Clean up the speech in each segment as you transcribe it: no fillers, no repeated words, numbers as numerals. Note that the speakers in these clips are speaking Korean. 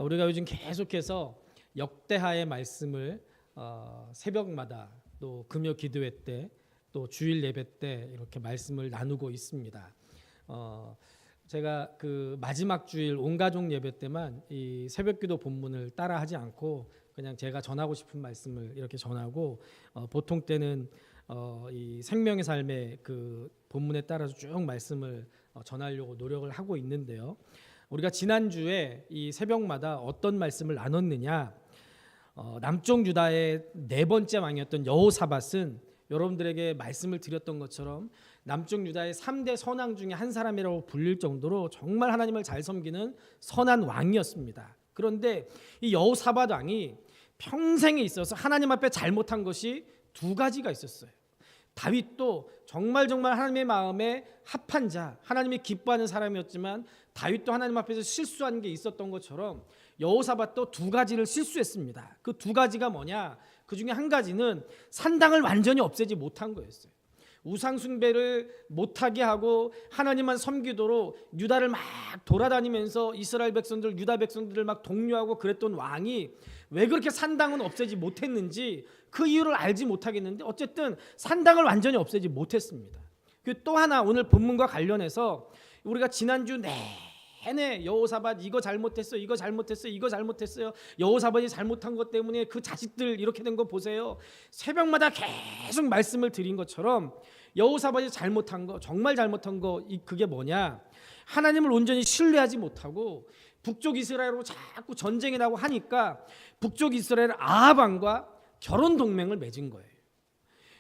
우리가 요즘 계속해서 역대하의 말씀을 새벽마다 또 금요 기도회 때 또 주일 예배 때 이렇게 말씀을 나누고 있습니다. 제가 그 마지막 주일 온가족 예배 때만 이 새벽기도 본문을 따라하지 않고 그냥 제가 전하고 싶은 말씀을 이렇게 전하고 보통 때는 이 생명의 삶의 그 본문에 따라서 쭉 말씀을 전하려고 노력을 하고 있는데요. 우리가 지난주에 이 새벽마다 어떤 말씀을 나눴느냐, 남쪽 유다의 네 번째 왕이었던 여호사밧은 여러분들에게 말씀을 드렸던 것처럼 남쪽 유다의 3대 선왕 중에 한 사람이라고 불릴 정도로 정말 하나님을 잘 섬기는 선한 왕이었습니다. 그런데 이 여호사밧 왕이 평생에 있어서 하나님 앞에 잘못한 것이 두 가지가 있었어요. 다윗도 정말 하나님의 마음에 합한 자, 하나님이 기뻐하는 사람이었지만 다윗도 하나님 앞에서 실수한 게 있었던 것처럼 여호사밧도 두 가지를 실수했습니다. 그 두 가지가 뭐냐? 그 중에 한 가지는 산당을 완전히 없애지 못한 거였어요. 우상 숭배를 못하게 하고 하나님만 섬기도록 유다를 막 돌아다니면서 이스라엘 백성들, 유다 백성들을 막 독려하고 그랬던 왕이 왜 그렇게 산당은 없애지 못했는지 그 이유를 알지 못하겠는데 어쨌든 산당을 완전히 없애지 못했습니다. 또 하나 오늘 본문과 관련해서 우리가 지난주 내내 여호사밧 이거 잘못했어, 이거 잘못했어, 이거 잘못했어요. 여호사밧이 잘못한 것 때문에 그 자식들 이렇게 된 거 보세요. 새벽마다 계속 말씀을 드린 것처럼 여호사밧이 잘못한 거, 정말 잘못한 거 그게 뭐냐? 하나님을 온전히 신뢰하지 못하고 북쪽 이스라엘로 자꾸 전쟁이 나고 하니까 북쪽 이스라엘 아합 왕과 결혼 동맹을 맺은 거예요.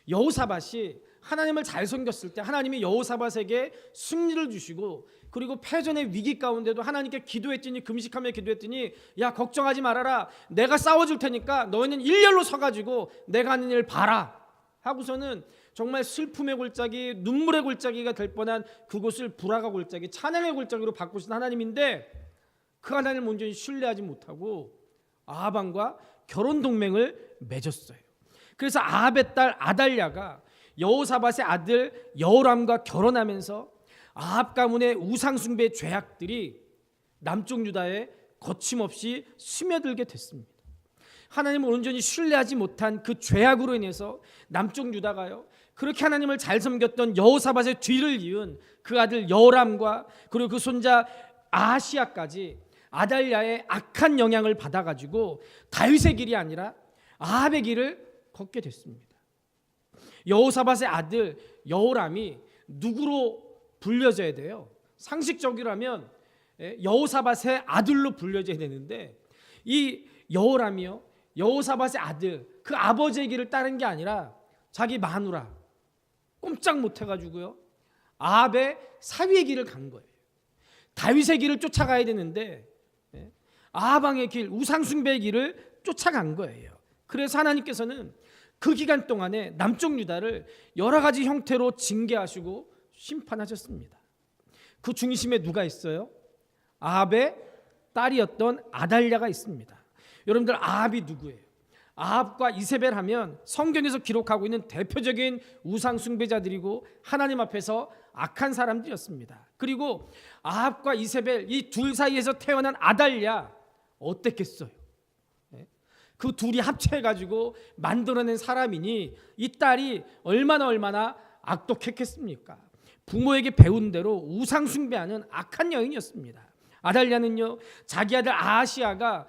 여호사밧이 하나님을 잘 섬겼을 때 하나님이 여호사밧에게 승리를 주시고 그리고 패전의 위기 가운데도 하나님께 기도했더니 금식하며 기도했더니 야 걱정하지 말아라, 내가 싸워줄 테니까 너희는 일렬로 서가지고 내가 하는 일 봐라 하고서는 정말 슬픔의 골짜기, 눈물의 골짜기가 될 뻔한 그곳을 불화가 골짜기, 찬양의 골짜기로 바꾸신 하나님인데 그 하나님을 온전히 신뢰하지 못하고 아합 왕과 결혼 동맹을 맺었어요. 그래서 아합의 딸 아달랴가 여호사밧의 아들 여호람과 결혼하면서 아합 가문의 우상 숭배 죄악들이 남쪽 유다에 거침없이 스며들게 됐습니다. 하나님을 온전히 신뢰하지 못한 그 죄악으로 인해서 남쪽 유다가요, 그렇게 하나님을 잘 섬겼던 여호사밧의 뒤를 이은 그 아들 여호람과 그리고 그 손자 아하시야까지 아달랴의 악한 영향을 받아가지고 다윗의 길이 아니라 아합의 길을 걷게 됐습니다. 여호사밧의 아들 여호람이 누구로 불려져야 돼요? 상식적이라면 여호사밧의 아들로 불려져야 되는데 이 여호람이요, 여호사밧의 아들, 그 아버지의 길을 따른 게 아니라 자기 마누라 꼼짝 못해가지고요 아합의 사위의 길을 간 거예요. 다윗의 길을 쫓아가야 되는데 아합 왕의 길, 우상 숭배의 길을 쫓아간 거예요. 그래서 하나님께서는 그 기간 동안에 남쪽 유다를 여러 가지 형태로 징계하시고 심판하셨습니다. 그 중심에 누가 있어요? 아합의 딸이었던 아달랴가 있습니다. 여러분들 아합이 누구예요? 아합과 이세벨 하면 성경에서 기록하고 있는 대표적인 우상 숭배자들이고 하나님 앞에서 악한 사람들이었습니다. 그리고 아합과 이세벨 이 둘 사이에서 태어난 아달랴 어땠겠어요? 그 둘이 합쳐가지고 만들어낸 사람이니 이 딸이 얼마나 악독했겠습니까? 부모에게 배운 대로 우상 숭배하는 악한 여인이었습니다. 아달랴는요, 자기 아들 아하시야가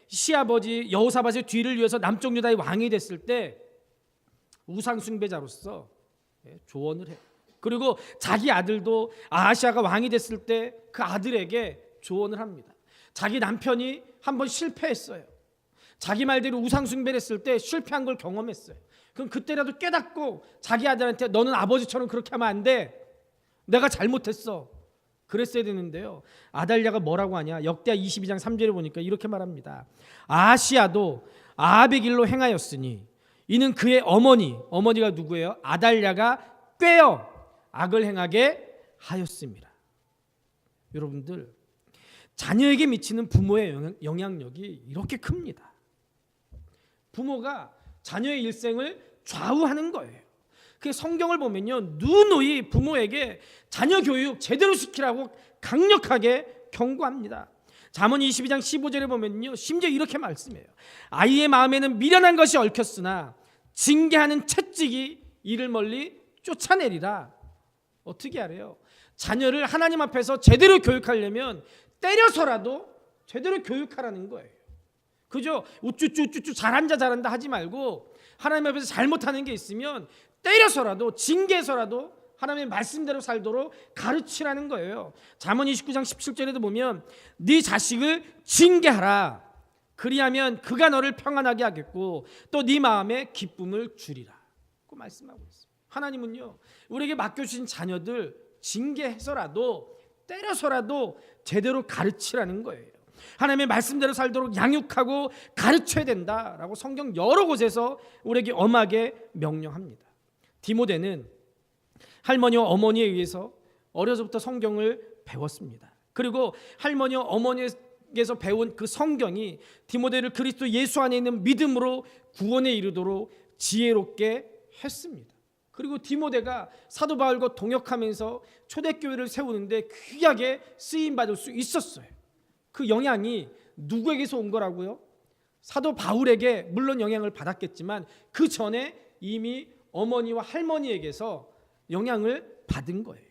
시아버지 여호사밧의 뒤를 이어서 남쪽 유다의 왕이 됐을 때 우상 숭배자로서 조언을 해요. 그리고 자기 아들도 아하시야가 왕이 됐을 때 그 아들에게 조언을 합니다. 자기 남편이 한번 실패했어요. 자기 말대로 우상 숭배를 했을 때 실패한 걸 경험했어요. 그럼 그때라도 깨닫고 자기 아들한테 너는 아버지처럼 그렇게 하면 안 돼, 내가 잘못했어, 그랬어야 되는데요. 아달랴가 뭐라고 하냐? 역대하 22장 3절에 보니까 이렇게 말합니다. 아하시야도 아합의 길로 행하였으니 이는 그의 어머니가 누구예요? 아달랴가 꾀어 악을 행하게 하였습니다. 여러분들, 자녀에게 미치는 부모의 영향력이 이렇게 큽니다. 부모가 자녀의 일생을 좌우하는 거예요. 그 성경을 보면요, 누누이 부모에게 자녀 교육 제대로 시키라고 강력하게 경고합니다. 잠언 22장 15절에 보면요, 심지어 이렇게 말씀해요. 아이의 마음에는 미련한 것이 얽혔으나 징계하는 채찍이 이를 멀리 쫓아내리라. 어떻게 하래요? 자녀를 하나님 앞에서 제대로 교육하려면 때려서라도 제대로 교육하라는 거예요. 그죠? 우쭈쭈 잘한다 하지 말고 하나님 앞에서 잘못하는 게 있으면 때려서라도 징계해서라도 하나님의 말씀대로 살도록 가르치라는 거예요. 잠언 29장 17절에도 보면 네 자식을 징계하라. 그리하면 그가 너를 평안하게 하겠고 또 네 마음에 기쁨을 주리라. 그 말씀하고 있어요. 하나님은요, 우리에게 맡겨주신 자녀들 징계해서라도 때려서라도 제대로 가르치라는 거예요. 하나님의 말씀대로 살도록 양육하고 가르쳐야 된다라고 성경 여러 곳에서 우리에게 엄하게 명령합니다. 디모데는 할머니와 어머니에 의해서 어려서부터 성경을 배웠습니다. 그리고 할머니와 어머니에게서 배운 그 성경이 디모데를 그리스도 예수 안에 있는 믿음으로 구원에 이르도록 지혜롭게 했습니다. 그리고 디모데가 사도 바울과 동역하면서 초대교회를 세우는데 귀하게 쓰임받을 수 있었어요. 그 영향이 누구에게서 온 거라고요? 사도 바울에게 물론 영향을 받았겠지만 그 전에 이미 어머니와 할머니에게서 영향을 받은 거예요.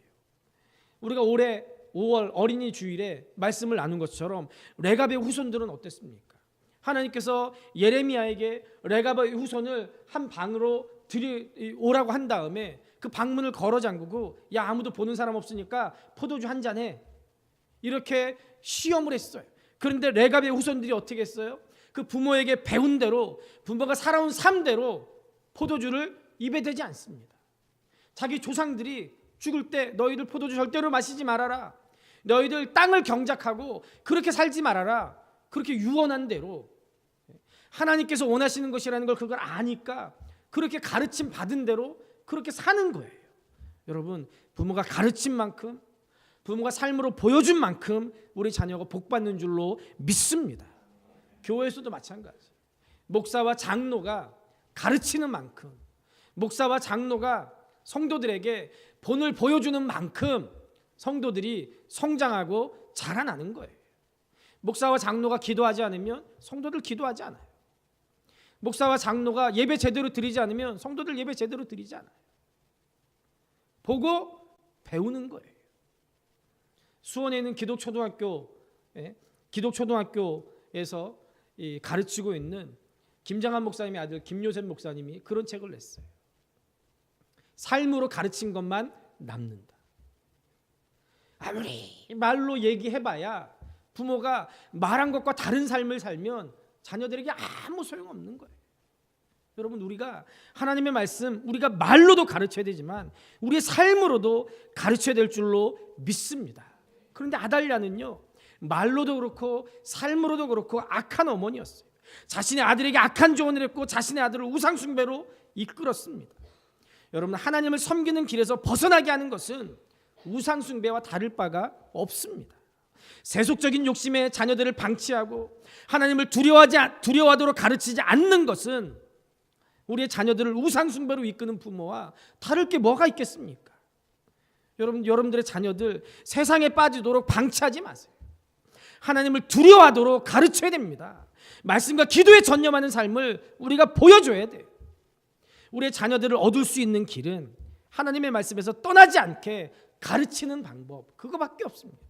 우리가 올해 5월 어린이 주일에 말씀을 나눈 것처럼 레갑의 후손들은 어땠습니까? 하나님께서 예레미야에게 레갑의 후손을 한 방으로 오라고 한 다음에 그 방문을 걸어 잠그고 야 아무도 보는 사람 없으니까 포도주 한 잔해 이렇게 시험을 했어요. 그런데 레갑의 후손들이 어떻게 했어요? 그 부모에게 배운 대로 부모가 살아온 삶대로 포도주를 입에 대지 않습니다. 자기 조상들이 죽을 때 너희들 포도주 절대로 마시지 말아라. 너희들 땅을 경작하고 그렇게 살지 말아라. 그렇게 유언한 대로 하나님께서 원하시는 것이라는 걸 그걸 아니까 그렇게 가르침 받은 대로 그렇게 사는 거예요. 여러분, 부모가 가르친 만큼 부모가 삶으로 보여준 만큼 우리 자녀가 복받는 줄로 믿습니다. 교회에서도 마찬가지. 목사와 장로가 가르치는 만큼 목사와 장로가 성도들에게 본을 보여주는 만큼 성도들이 성장하고 자라나는 거예요. 목사와 장로가 기도하지 않으면 성도들 기도하지 않아요. 목사와 장로가 예배 제대로 드리지 않으면 성도들 예배 제대로 드리지 않아요. 보고 배우는 거예요. 수원에 있는 기독초등학교에서 가르치고 있는 김장한 목사님의 아들 김요셉 목사님이 그런 책을 냈어요. 삶으로 가르친 것만 남는다. 아무리 말로 얘기해봐야 부모가 말한 것과 다른 삶을 살면 자녀들에게 아무 소용없는 거예요. 여러분, 우리가 하나님의 말씀 우리가 말로도 가르쳐야 되지만 우리의 삶으로도 가르쳐야 될 줄로 믿습니다. 그런데 아달랴는요, 말로도 그렇고 삶으로도 그렇고 악한 어머니였어요. 자신의 아들에게 악한 조언을 했고 자신의 아들을 우상 숭배로 이끌었습니다. 여러분, 하나님을 섬기는 길에서 벗어나게 하는 것은 우상 숭배와 다를 바가 없습니다. 세속적인 욕심에 자녀들을 방치하고 하나님을 두려워하도록 가르치지 않는 것은 우리의 자녀들을 우상 숭배로 이끄는 부모와 다를 게 뭐가 있겠습니까? 여러분들의 자녀들 세상에 빠지도록 방치하지 마세요. 하나님을 두려워하도록 가르쳐야 됩니다. 말씀과 기도에 전념하는 삶을 우리가 보여줘야 돼요. 우리의 자녀들을 얻을 수 있는 길은 하나님의 말씀에서 떠나지 않게 가르치는 방법, 그거밖에 없습니다.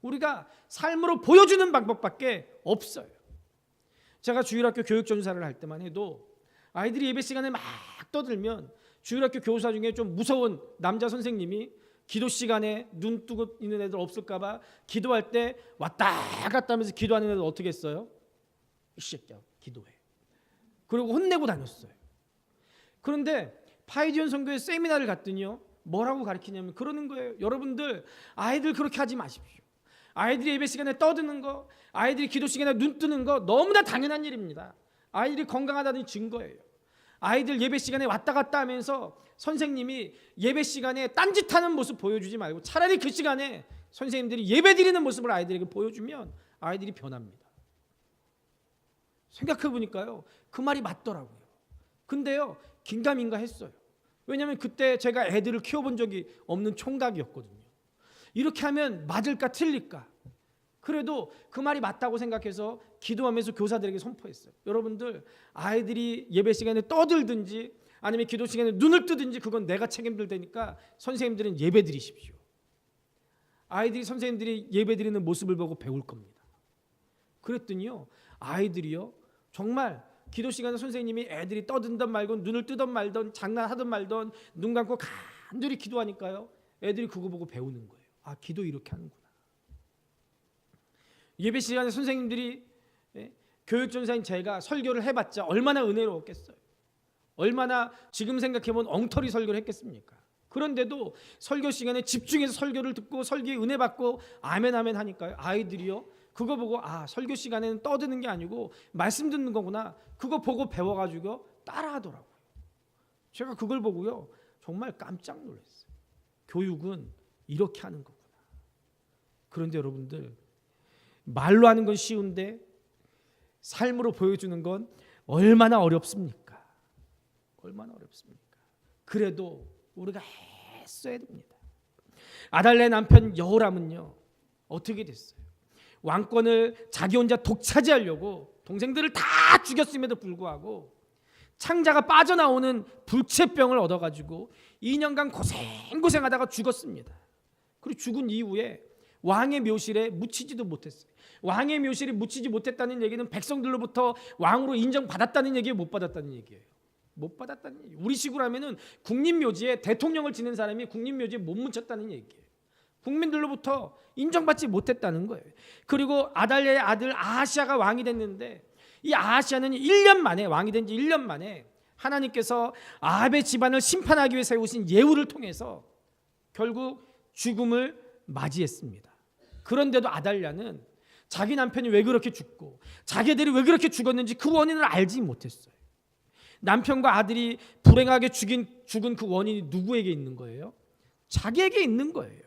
우리가 삶으로 보여주는 방법밖에 없어요. 제가 주일학교 교육전사를 할 때만 해도 아이들이 예배 시간에 막 떠들면 주일학교 교사 중에 좀 무서운 남자 선생님이 기도 시간에 눈 뜨고 있는 애들 없을까 봐 기도할 때 왔다 갔다 하면서 기도하는 애들 어떻게 했어요? 이 새끼야 기도해. 그리고 혼내고 다녔어요. 그런데 파이지온 선교회 세미나를 갔더니요, 뭐라고 가르치냐면 그러는 거예요. 여러분들 아이들 그렇게 하지 마십시오. 아이들이 예배 시간에 떠드는 거, 아이들이 기도 시간에 눈 뜨는 거 너무나 당연한 일입니다. 아이들이 건강하다는 증거예요. 아이들 예배 시간에 왔다 갔다 하면서 선생님이 예배 시간에 딴짓하는 모습 보여주지 말고 차라리 그 시간에 선생님들이 예배 드리는 모습을 아이들에게 보여주면 아이들이 변합니다. 생각해 보니까요, 그 말이 맞더라고요. 근데요, 긴가민가 했어요. 왜냐하면 그때 제가 애들을 키워본 적이 없는 총각이었거든요. 이렇게 하면 맞을까 틀릴까? 그래도 그 말이 맞다고 생각해서 기도하면서 교사들에게 선포했어요. 여러분들, 아이들이 예배 시간에 떠들든지 아니면 기도 시간에 눈을 뜨든지 그건 내가 책임질 테니까 선생님들은 예배 드리십시오. 아이들이 선생님들이 예배 드리는 모습을 보고 배울 겁니다. 그랬더니요, 아이들이요 정말 기도 시간에 선생님이 애들이 떠든든 말건 눈을 뜨든 말든 장난하든 말든 눈 감고 간절히 기도하니까요, 애들이 그거 보고 배우는 거예요. 아, 기도 이렇게 하는구나. 예배 시간에 선생님들이, 교육전사인 제가 설교를 해봤자 얼마나 은혜로웠겠어요. 얼마나 지금 생각해보면 엉터리 설교를 했겠습니까? 그런데도 설교 시간에 집중해서 설교를 듣고 설교에 은혜 받고 아멘 아멘 하니까요, 아이들이요 그거 보고 아, 설교 시간에는 떠드는 게 아니고 말씀 듣는 거구나, 그거 보고 배워가지고 따라하더라고요. 제가 그걸 보고요 정말 깜짝 놀랐어요. 교육은 이렇게 하는 거구나. 그런데 여러분들, 말로 하는 건 쉬운데 삶으로 보여주는 건 얼마나 어렵습니까? 얼마나 어렵습니까? 그래도 우리가 애써야 됩니다. 아달랴의 남편 여호람은요 어떻게 됐어요? 왕권을 자기 혼자 독차지하려고 동생들을 다 죽였음에도 불구하고 창자가 빠져나오는 불치병을 얻어가지고 2년간 고생하다가 죽었습니다. 그리고 죽은 이후에 왕의 묘실에 묻히지도 못했어요. 왕의 묘실에 묻히지 못했다는 얘기는 백성들로부터 왕으로 인정받았다는 얘기예요, 못 받았다는 얘기예요? 못 받았다는 얘기예요. 우리 식으로 하면은 국립묘지에 대통령을 지낸 사람이 국립묘지에 못 묻혔다는 얘기예요. 국민들로부터 인정받지 못했다는 거예요. 그리고 아달랴의 아들 아하시아가 왕이 됐는데, 이 아하시아는 1년 만에, 왕이 된 지 1년 만에 하나님께서 아합의 집안을 심판하기 위해 세우신 예후를 통해서 결국 죽음을 맞이했습니다. 그런데도 아달랴는 자기 남편이 왜 그렇게 죽고 자기들이 왜 그렇게 죽었는지 그 원인을 알지 못했어요. 남편과 아들이 불행하게 죽은 그 원인이 누구에게 있는 거예요? 자기에게 있는 거예요.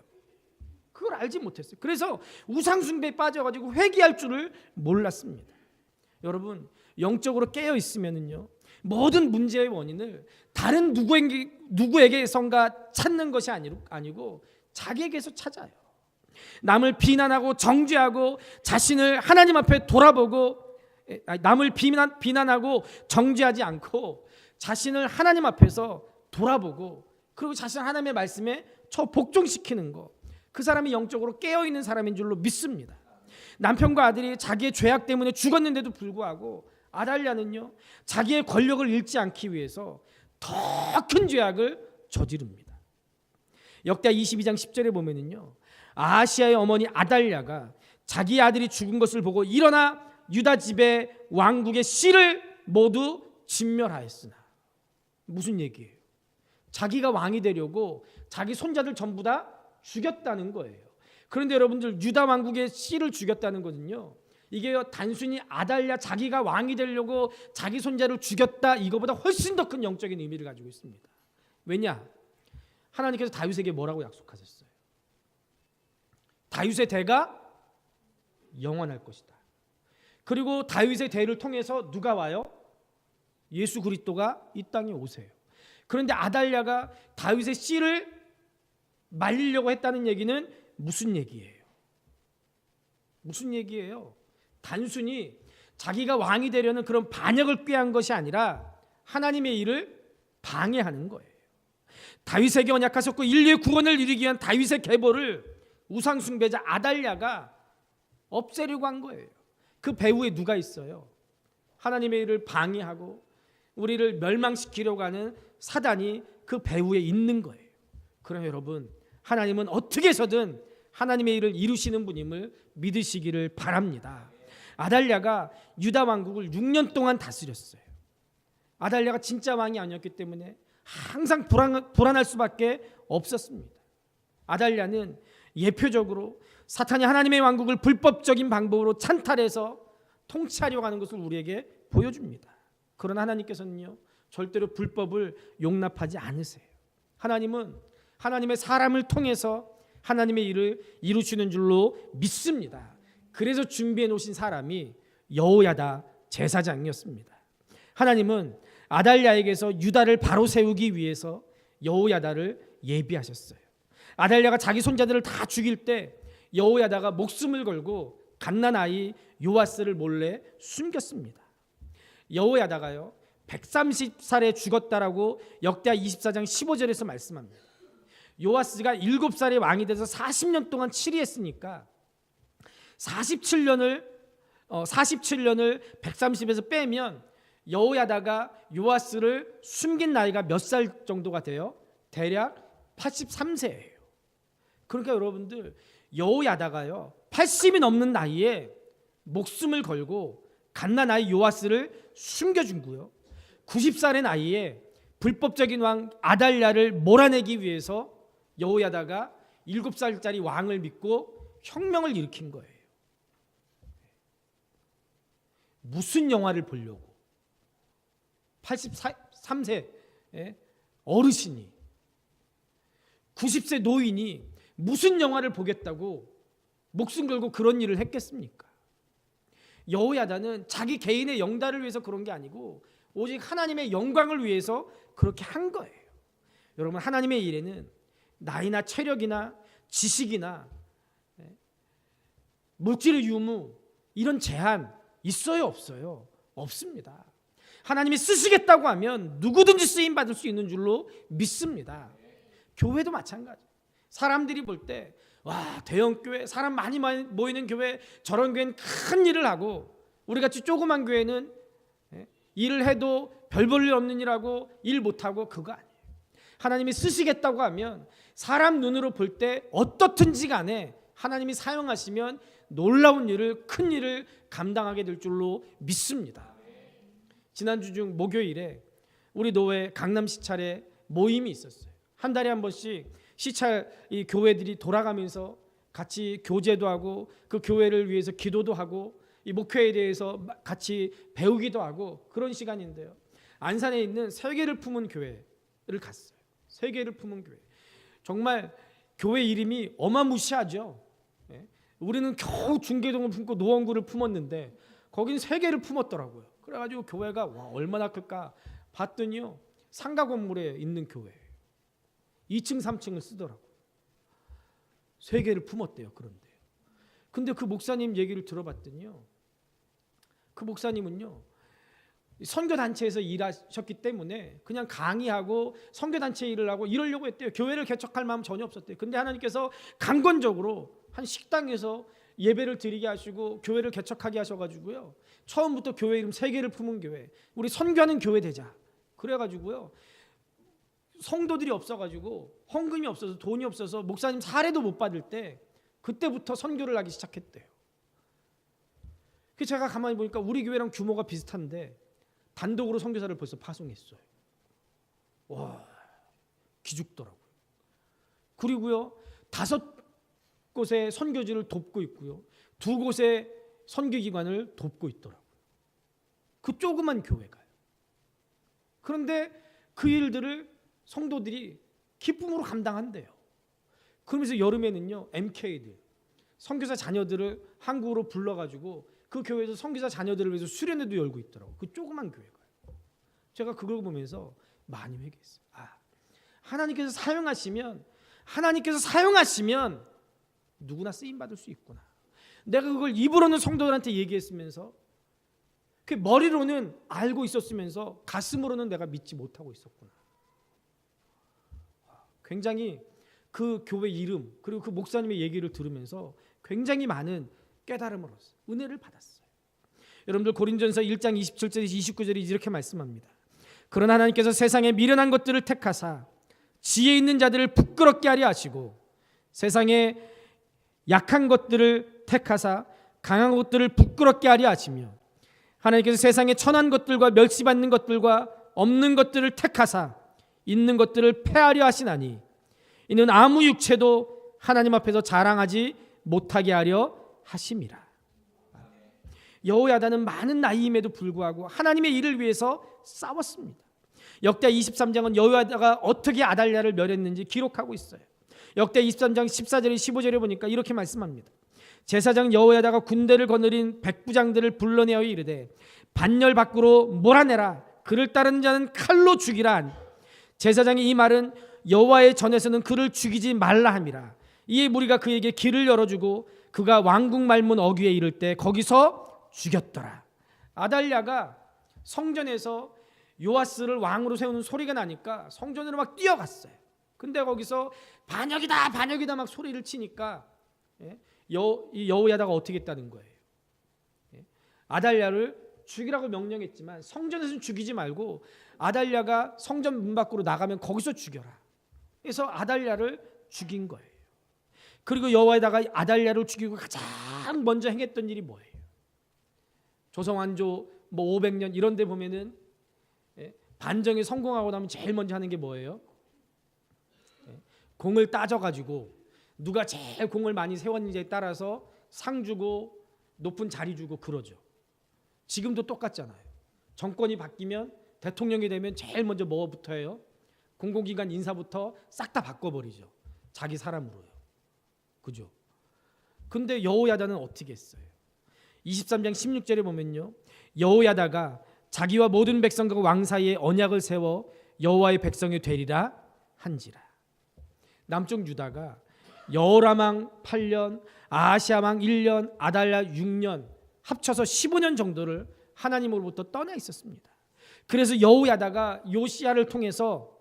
그걸 알지 못했어요. 그래서 우상숭배에 빠져가지고 회개할 줄을 몰랐습니다. 여러분, 영적으로 깨어 있으면은요 모든 문제의 원인을 다른 누구에게선가 찾는 것이 아니고 자기에게서 찾아요. 남을 비난하고 정죄하고 자신을 하나님 앞에 돌아보고, 남을 비난하고 정죄하지 않고 자신을 하나님 앞에서 돌아보고 그리고 자신을 하나님의 말씀에 복종시키는 거, 그 사람이 영적으로 깨어있는 사람인 줄로 믿습니다. 남편과 아들이 자기의 죄악 때문에 죽었는데도 불구하고 아달랴는요 자기의 권력을 잃지 않기 위해서 더 큰 죄악을 저지릅니다. 역대 22장 10절에 보면은요, 아하시아의 어머니 아달랴가 자기 아들이 죽은 것을 보고 일어나 유다 집의 왕국의 씨를 모두 진멸하였으나. 무슨 얘기예요? 자기가 왕이 되려고 자기 손자들 전부 다 죽였다는 거예요. 그런데 여러분들, 유다 왕국의 씨를 죽였다는 거는요, 이게 단순히 아달랴 자기가 왕이 되려고 자기 손자를 죽였다, 이거보다 훨씬 더 큰 영적인 의미를 가지고 있습니다. 왜냐? 하나님께서 다윗에게 뭐라고 약속하셨어요? 다윗의 대가 영원할 것이다. 그리고 다윗의 대를 통해서 누가 와요? 예수 그리스도가 이 땅에 오세요. 그런데 아달랴가 다윗의 씨를 말리려고 했다는 얘기는 무슨 얘기예요? 무슨 얘기예요? 단순히 자기가 왕이 되려는 그런 반역을 꾀한 것이 아니라 하나님의 일을 방해하는 거예요. 다윗에게 언약하셨고 인류의 구원을 이루기 위한 다윗의 계보를 우상 숭배자 아달랴가 없애려고 한 거예요. 그 배후에 누가 있어요? 하나님의 일을 방해하고 우리를 멸망시키려고 하는 사단이 그 배후에 있는 거예요. 그럼 여러분, 하나님은 어떻게 해서든 하나님의 일을 이루시는 분임을 믿으시기를 바랍니다. 아달랴가 유다 왕국을 6년 동안 다스렸어요. 아달랴가 진짜 왕이 아니었기 때문에 항상 불안할 수밖에 없었습니다. 아달랴는 예표적으로 사탄이 하나님의 왕국을 불법적인 방법으로 찬탈해서 통치하려고 하는 것을 우리에게 보여줍니다. 그러나 하나님께서는요 절대로 불법을 용납하지 않으세요. 하나님은 하나님의 사람을 통해서 하나님의 일을 이루시는 줄로 믿습니다. 그래서 준비해 놓으신 사람이 여호야다 제사장이었습니다. 하나님은 아달랴에게서 유다를 바로 세우기 위해서 여호야다를 예비하셨어요. 아달랴가 자기 손자들을 다 죽일 때 여호야다가 목숨을 걸고 갓난아이 요아스를 몰래 숨겼습니다. 여호야다가요 130살에 죽었다라고 역대하 24장 15절에서 말씀합니다. 요아스가 7살에 왕이 돼서 40년 동안 치리했으니까 47년을 130에서 빼면 여호야다가 요아스를 숨긴 나이가 몇 살 정도가 돼요? 대략 83세예요. 그러니까 여러분들 여호야다가요 80이 넘는 나이에 목숨을 걸고 갓난아이 요아스를 숨겨준 거요. 90살의 나이에 불법적인 왕 아달랴를 몰아내기 위해서 여호야다가 7살짜리 왕을 믿고 혁명을 일으킨 거예요. 무슨 영화를 보려고 83세 어르신이 90세 노인이 무슨 영화를 보겠다고 목숨 걸고 그런 일을 했겠습니까? 여호야다는 자기 개인의 영달을 위해서 그런 게 아니고 오직 하나님의 영광을 위해서 그렇게 한 거예요. 여러분, 하나님의 일에는 나이나 체력이나 지식이나 물질의 유무 이런 제한 있어요, 없어요? 없습니다. 하나님이 쓰시겠다고 하면 누구든지 쓰임 받을 수 있는 줄로 믿습니다. 교회도 마찬가지. 사람들이 볼 때 와, 대형 교회, 사람 많이 모이는 교회, 저런 교회는 큰 일을 하고 우리 같이 조그만 교회는 일을 해도 별 볼 일 없는 일하고 일 못하고, 그거 아니에요. 하나님이 쓰시겠다고 하면 사람 눈으로 볼 때 어떻든지 간에 하나님이 사용하시면 놀라운 일을, 큰 일을 감당하게 될 줄로 믿습니다. 지난주 중 목요일에 우리 노회 강남 시찰에 모임이 있었어요. 한 달에 한 번씩 시찰 이 교회들이 돌아가면서 같이 교제도 하고 그 교회를 위해서 기도도 하고 이 목회에 대해서 같이 배우기도 하고 그런 시간인데요. 안산에 있는 세계를 품은 교회를 갔어요. 세계를 품은 교회. 정말 교회 이름이 어마무시하죠. 우리는 겨우 중계동을 품고 노원구를 품었는데 거긴 세계를 품었더라고요. 그래가지고 교회가 와, 얼마나 클까 봤더니요, 상가 건물에 있는 교회 2층 3층을 쓰더라고요. 세계를 품었대요. 그런데 근데 그 목사님 얘기를 들어봤더니요, 그 목사님은요 선교단체에서 일하셨기 때문에 그냥 강의하고 선교단체 일을 하고 이러려고 했대요. 교회를 개척할 마음 전혀 없었대요. 근데 하나님께서 강권적으로 한 식당에서 예배를 드리게 하시고 교회를 개척하게 하셔가지고요, 처음부터 교회 이름 세계를 품은 교회, 우리 선교하는 교회 되자 그래가지고요, 성도들이 없어가지고 헌금이 없어서 돈이 없어서 목사님 사례도 못 받을 때 그때부터 선교를 하기 시작했대요. 그래서 제가 가만히 보니까 우리 교회랑 규모가 비슷한데 단독으로 선교사를 벌써 파송했어요. 와, 기죽더라고요. 그리고요 5곳의 선교지를 돕고 있고요, 2곳의 선교기관을 돕고 있더라고요. 그 조그만 교회가요. 그런데 그 일들을 성도들이 기쁨으로 감당한대요. 그러면서 여름에는요 MK들 선교사 자녀들을 한국으로 불러가지고 그 교회에서 선교사 자녀들을 위해서 수련회도 열고 있더라고요. 그 조그만 교회가요. 제가 그걸 보면서 많이 회개했어요. 하나님께서 사용하시면 누구나 쓰임받을 수 있구나. 내가 그걸 입으로는 성도들한테 얘기했으면서 그 머리로는 알고 있었으면서 가슴으로는 내가 믿지 못하고 있었구나. 굉장히 그 교회 이름 그리고 그 목사님의 얘기를 들으면서 굉장히 많은 깨달음을 얻었어요. 은혜를 받았어요. 여러분들 고린전서 1장 27절에서 29절에 이렇게 말씀합니다. 그러나 하나님께서 세상에 미련한 것들을 택하사 지혜 있는 자들을 부끄럽게 하려 하시고 세상에 약한 것들을 택하사 강한 것들을 부끄럽게 하려 하시며 하나님께서 세상에 천한 것들과 멸시받는 것들과 없는 것들을 택하사 있는 것들을 폐하려 하시나니 이는 아무 육체도 하나님 앞에서 자랑하지 못하게 하려 하심이라. 여호야다는 많은 나이임에도 불구하고 하나님의 일을 위해서 싸웠습니다. 역대 23장은 여호야다가 어떻게 아달랴를 멸했는지 기록하고 있어요. 역대 23장 14절에 15절에 보니까 이렇게 말씀합니다. 제사장 여호야다가 군대를 거느린 백부장들을 불러내어 이르되 반열 밖으로 몰아내라. 그를 따르는 자는 칼로 죽이라. 제사장이 이 말은 여호와의 전에서는 그를 죽이지 말라 함이라. 이에 무리가 그에게 길을 열어주고 그가 왕궁 말문 어귀에 이를 때 거기서 죽였더라. 아달랴가 성전에서 요아스를 왕으로 세우는 소리가 나니까 성전으로 막 뛰어갔어요. 근데 거기서 반역이다 반역이다 막 소리를 치니까 이 여호야다가 어떻게 했다는 거예요? 아달랴를 죽이라고 명령했지만 성전에서는 죽이지 말고 아달랴가 성전 문 밖으로 나가면 거기서 죽여라. 그래서 아달랴를 죽인 거예요. 그리고 여호야다가 아달랴를 죽이고 가장 먼저 행했던 일이 뭐예요? 조성왕조 500년 이런 데 보면은 반정에 성공하고 나면 제일 먼저 하는 게 뭐예요? 공을 따져가지고 누가 제일 공을 많이 세웠는지에 따라서 상 주고 높은 자리 주고 그러죠. 지금도 똑같잖아요. 정권이 바뀌면 대통령이 되면 제일 먼저 뭐부터 해요? 공공기관 인사부터 싹 다 바꿔버리죠. 자기 사람으로요. 그죠? 근데 여호야다는 어떻게 했어요? 23장 16절에 보면요, 여호야다가 자기와 모든 백성과 왕 사이에 언약을 세워 여호와의 백성이 되리라 한지라. 남쪽 유다가 여호람왕 8년, 아하시아왕 1년, 아달랴 6년 합쳐서 15년 정도를 하나님으로부터 떠나 있었습니다. 그래서 여호야다가 요시야를 통해서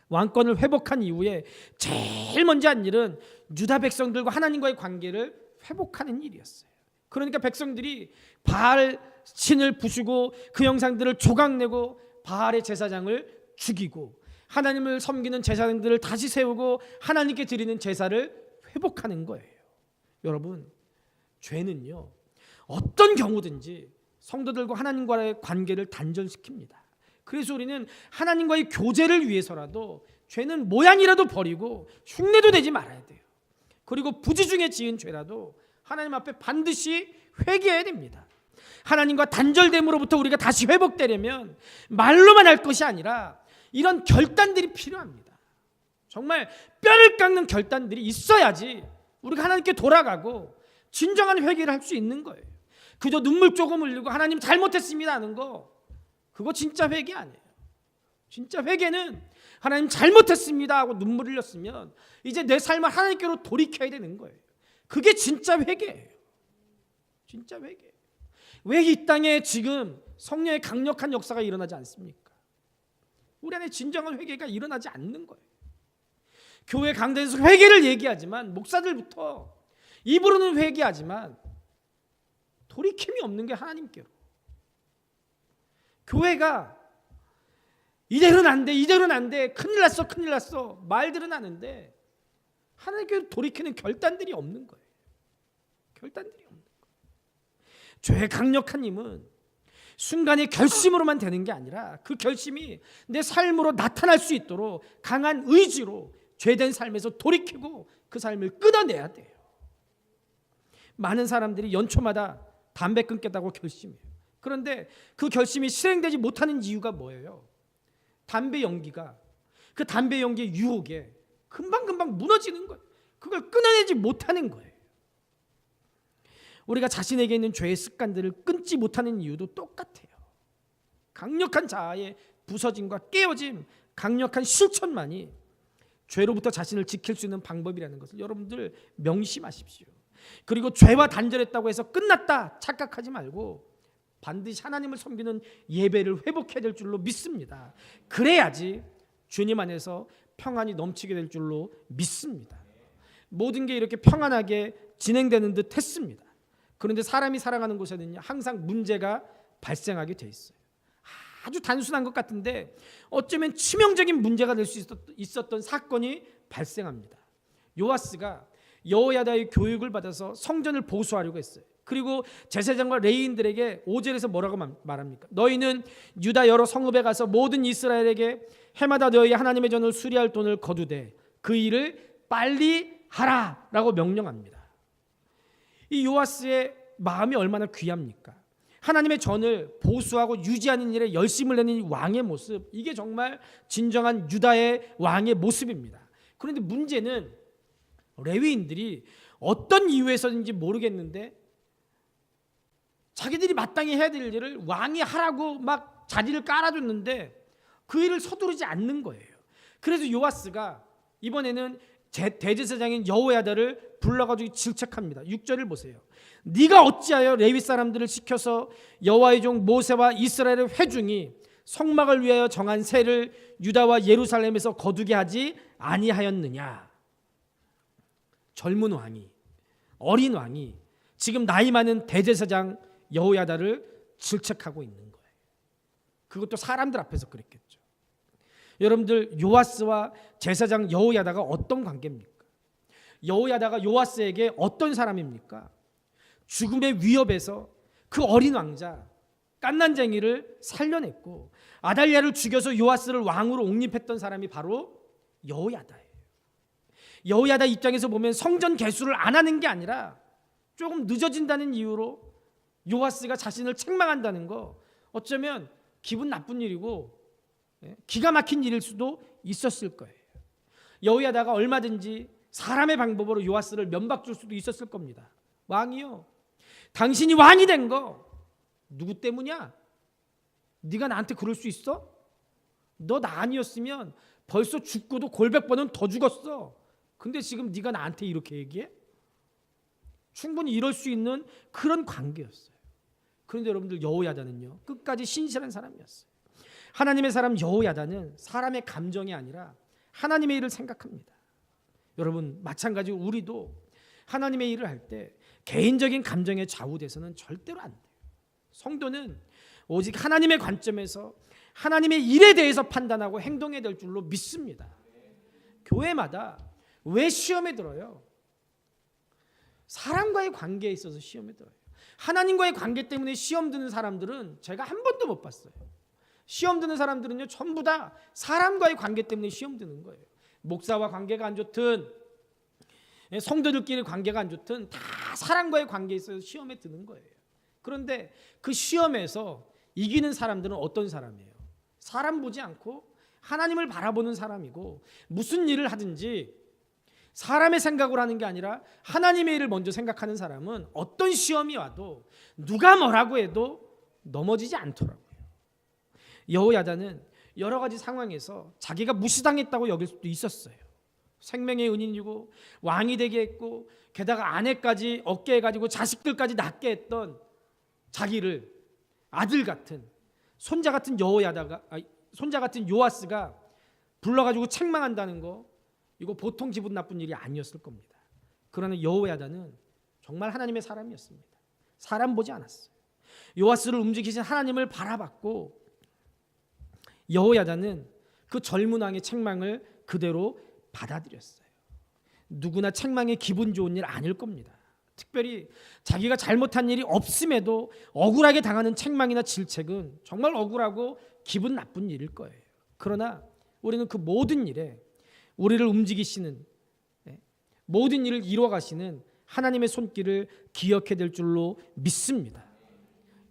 왕권을 회복한 이후에 제일 먼저 한 일은 유다 백성들과 하나님과의 관계를 회복하는 일이었어요. 그러니까 백성들이 바알 신을 부수고 그 형상들을 조각내고 바알의 제사장을 죽이고 하나님을 섬기는 제사장들을 다시 세우고 하나님께 드리는 제사를 회복하는 거예요. 여러분, 죄는요 어떤 경우든지 성도들과 하나님과의 관계를 단절시킵니다. 그래서 우리는 하나님과의 교제를 위해서라도 죄는 모양이라도 버리고 흉내도 내지 말아야 돼요. 그리고 부지 중에 지은 죄라도 하나님 앞에 반드시 회개해야 됩니다. 하나님과 단절됨으로부터 우리가 다시 회복되려면 말로만 할 것이 아니라 이런 결단들이 필요합니다. 정말 뼈를 깎는 결단들이 있어야지 우리가 하나님께 돌아가고 진정한 회개를 할 수 있는 거예요. 그저 눈물 조금 흘리고 하나님 잘못했습니다 하는 거, 그거 진짜 회개 아니에요. 진짜 회개는 하나님 잘못했습니다 하고 눈물 흘렸으면 이제 내 삶을 하나님께로 돌이켜야 되는 거예요. 그게 진짜 회개예요. 진짜 회개. 왜 이 땅에 지금 성령의 강력한 역사가 일어나지 않습니까? 우리 안에 진정한 회개가 일어나지 않는 거예요. 교회 강단에서 회개를 얘기하지만 목사들부터 입으로는 회개하지만 돌이킴이 없는 게 하나님께로. 교회가 이대로는 안 돼, 이대로는 안 돼, 큰일 났어, 큰일 났어 말들은 하는데 하나님께로 돌이키는 결단들이 없는 거예요. 결단들이 없는 거예요. 죄의 강력한 힘은 순간의 결심으로만 되는 게 아니라 그 결심이 내 삶으로 나타날 수 있도록 강한 의지로 죄된 삶에서 돌이키고 그 삶을 끊어내야 돼요. 많은 사람들이 연초마다 담배 끊겠다고 결심해요. 그런데 그 결심이 실행되지 못하는 이유가 뭐예요? 담배 연기가, 그 담배 연기의 유혹에 금방금방 무너지는 거예요. 그걸 끊어내지 못하는 거예요. 우리가 자신에게 있는 죄의 습관들을 끊지 못하는 이유도 똑같아요. 강력한 자아의 부서짐과 깨어짐, 강력한 실천만이 죄로부터 자신을 지킬 수 있는 방법이라는 것을 여러분들 명심하십시오. 그리고 죄와 단절했다고 해서 끝났다 착각하지 말고 반드시 하나님을 섬기는 예배를 회복해야 될 줄로 믿습니다. 그래야지 주님 안에서 평안이 넘치게 될 줄로 믿습니다. 모든 게 이렇게 평안하게 진행되는 듯 했습니다. 그런데 사람이 살아가는 곳에는 항상 문제가 발생하게 돼 있어요. 아주 단순한 것 같은데 어쩌면 치명적인 문제가 될 수 있었던 사건이 발생합니다. 요아스가 여호야다의 교육을 받아서 성전을 보수하려고 했어요. 그리고 제사장과 레위인들에게 5절에서 뭐라고 말합니까? 너희는 유다 여러 성읍에 가서 모든 이스라엘에게 해마다 너희 하나님의 전을 수리할 돈을 거두되 그 일을 빨리 하라 라고 명령합니다. 이 요아스의 마음이 얼마나 귀합니까? 하나님의 전을 보수하고 유지하는 일에 열심을 내는 왕의 모습, 이게 정말 진정한 유다의 왕의 모습입니다. 그런데 문제는 레위인들이 어떤 이유에서인지 모르겠는데 자기들이 마땅히 해야 될 일을 왕이 하라고 막 자리를 깔아줬는데 그 일을 서두르지 않는 거예요. 그래서 요아스가 이번에는 대제사장인 여호야다를 불러가지고 질책합니다. 6절을 보세요. 네가 어찌하여 레위 사람들을 시켜서 여호와의 종 모세와 이스라엘의 회중이 성막을 위하여 정한 세를 유다와 예루살렘에서 거두게 하지 아니하였느냐. 젊은 왕이, 어린 왕이 지금 나이 많은 대제사장 여호야다를 질책하고 있는 거예요. 그것도 사람들 앞에서 그랬겠죠. 여러분들, 요아스와 제사장 여호야다가 어떤 관계입니까? 여호야다가 요아스에게 어떤 사람입니까? 죽음의 위협에서 그 어린 왕자 깐난쟁이를 살려냈고 아달랴를 죽여서 요아스를 왕으로 옹립했던 사람이 바로 여호야다예요. 여호야다 입장에서 보면 성전 개수를 안 하는 게 아니라 조금 늦어진다는 이유로 요아스가 자신을 책망한다는 거, 어쩌면 기분 나쁜 일이고 기가 막힌 일일 수도 있었을 거예요. 여호야다가 얼마든지 사람의 방법으로 요아스를 면박 줄 수도 있었을 겁니다. 왕이요, 당신이 왕이 된 거 누구 때문이야? 네가 나한테 그럴 수 있어? 너 나 아니었으면 벌써 죽고도 골백 번은 더 죽었어. 근데 지금 네가 나한테 이렇게 얘기해? 충분히 이럴 수 있는 그런 관계였어요. 그런데 여러분들, 여호야다는요 끝까지 신실한 사람이었어요. 하나님의 사람 여호야다는 사람의 감정이 아니라 하나님의 일을 생각합니다. 여러분, 마찬가지로 우리도 하나님의 일을 할 때 개인적인 감정에 좌우돼서는 절대로 안 돼요. 성도는 오직 하나님의 관점에서 하나님의 일에 대해서 판단하고 행동해야 될 줄로 믿습니다. 교회마다 왜 시험에 들어요? 사람과의 관계에 있어서 시험에 들어요. 하나님과의 관계 때문에 시험 드는 사람들은 제가 한 번도 못 봤어요. 시험 드는 사람들은요 전부 다 사람과의 관계 때문에 시험 드는 거예요. 목사와 관계가 안 좋든 성도들끼리 관계가 안 좋든 다 사람과의 관계에 있어서 시험에 드는 거예요. 그런데 그 시험에서 이기는 사람들은 어떤 사람이에요? 사람 보지 않고 하나님을 바라보는 사람이고, 무슨 일을 하든지 사람의 생각으로 하는 게 아니라 하나님의 일을 먼저 생각하는 사람은 어떤 시험이 와도 누가 뭐라고 해도 넘어지지 않더라고요. 여호야다는 여러 가지 상황에서 자기가 무시당했다고 여길 수도 있었어요. 생명의 은인이고 왕이 되게 했고 게다가 아내까지 얻게 해가지고 자식들까지 낳게 했던 자기를 아들 같은 손자 같은 손자 같은 요아스가 불러가지고 책망한다는 거, 이거 보통 기분 나쁜 일이 아니었을 겁니다. 그러나 여호야다는 정말 하나님의 사람이었습니다. 사람 보지 않았어요. 요아스를 움직이신 하나님을 바라봤고, 여호야다는 그 젊은 왕의 책망을 그대로 받아들였어요. 누구나 책망이 기분 좋은 일 아닐 겁니다. 특별히 자기가 잘못한 일이 없음에도 억울하게 당하는 책망이나 질책은 정말 억울하고 기분 나쁜 일일 거예요. 그러나 우리는 그 모든 일에 우리를 움직이시는, 모든 일을 이루어가시는 하나님의 손길을 기억해야 될 줄로 믿습니다.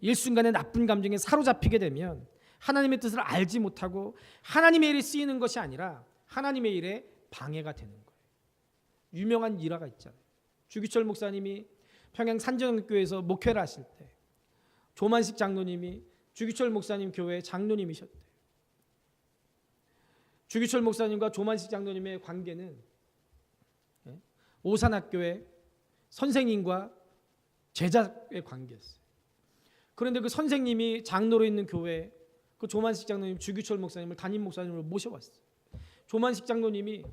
일순간에 나쁜 감정에 사로잡히게 되면 하나님의 뜻을 알지 못하고 하나님의 일에 쓰이는 것이 아니라 하나님의 일에 방해가 되는 거예요. 유명한 일화가 있잖아요. 주기철 목사님이 평양 산정교회에서 목회를 하실 때 조만식 장로님이 주기철 목사님 교회의 장로님이셨대요. 주기철 목사님과 조만식 장로님의 관계는 오산학교의 선생님과 제자의 관계였어요. 그런데 그 선생님이 장로로 있는 교회에 그 조만식 장로님, 주기철 목사님을 담임 목사님으로 모셔왔어요. 조만식 장로님이